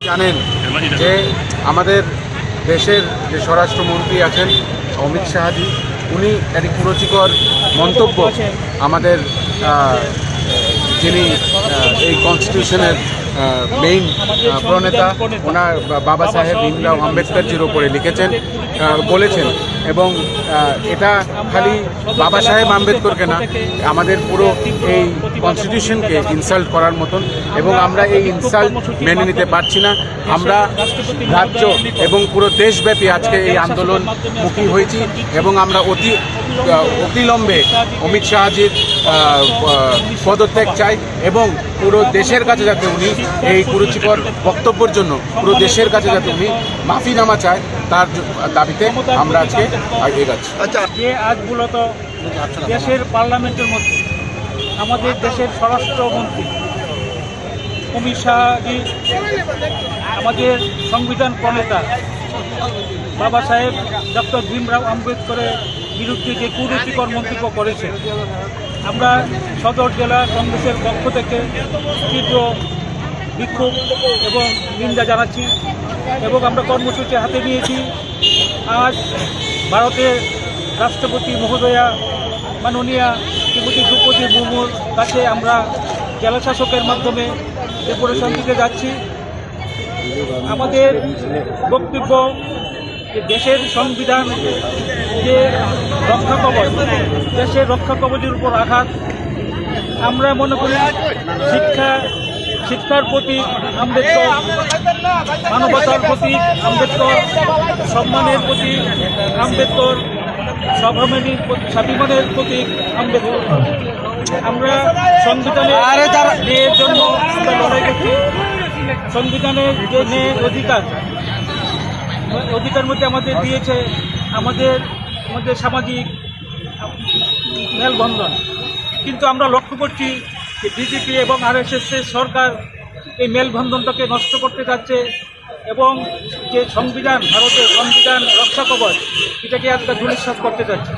জানেন যে আমাদের দেশের যে স্বরাষ্ট্রমন্ত্রী আছেন অমিত শাহজি, উনি একটি কুরুচিকর মন্তব্য আমাদের যিনি এই কনস্টিটিউশনের মেইন প্রণেতা ওনার বাবা সাহেব ভীমরাও আম্বেদকরজির ওপরে লিখেছেন, বলেছেন। এবং এটা খালি বাবা সাহেব আম্বেদকরকে না, আমাদের পুরো এই কনস্টিটিউশনকে ইনসাল্ট করার মতন, এবং আমরা এই ইনসাল্ট মেনে নিতে পারছি না। আমরা রাজ্য এবং পুরো দেশব্যাপী আজকে এই আন্দোলনমুখী হয়েছি এবং আমরা অতিলম্বে অমিত শাহজির পদত্যাগ চাই এবং পুরো দেশের কাছে যাতে উনি এই কুরুচিকর বক্তব্যের জন্য পুরো দেশের কাছে যাতে উনি মাফিনামা চায়, তার দাবিতে আমরা আজকে এগাচ্ছি। আচ্ছা, যে আজ মূলত দেশের পার্লামেন্টের মধ্যে আমাদের দেশের স্বরাষ্ট্রমন্ত্রী অমিত শাহজি আমাদের সংবিধান প্রণেতা বাবা সাহেব ডক্টর ভীমরাও আম্বেদকরের বিরুদ্ধে যে কুরুচিকর মন্তব্য করেছে, আমরা সদর জেলা কংগ্রেসের পক্ষ থেকে তীব্র বিক্ষোভ এবং নিন্দা জানাচ্ছি এবং আমরা কর্মসূচি হাতে নিয়েছি। আজ ভারতের রাষ্ট্রপতি মহোদয়া মাননীয়া শ্রীমতী দ্রৌপদী মুর্মুর কাছে আমরা জেলা শাসকের মাধ্যমে ডেপুটেশন দিতে যাচ্ছি। আমাদের বক্তব্য যে দেশের সংবিধান যে রক্ষা কবচ, দেশের রক্ষা কবচের উপর আঘাত। আমরা মনে করি শিক্ষার প্রতীক আম্বেদকর, মানবতার প্রতীক আম্বেদকর, সম্মানের প্রতীক আম্বেদকর, স্বাভিমানের প্রতীক আম্বেদকর। আমরা সংবিধানের ন্যায়ের জন্য আমরা লড়াই করছি। সংবিধানের যে ন্যায় অধিকার মধ্যে আমাদের দিয়েছে আমাদের সামাজিক মেলবন্ধন, কিন্তু আমরা লক্ষ্য করছি যে বিজেপি এবং আরএসএসের সরকার এই মেলবন্ধনটাকে নষ্ট করতে যাচ্ছে এবং যে সংবিধান, ভারতের সংবিধান রক্ষা কবচ, এটাকে একটা ধূলিসাৎ করতে যাচ্ছে।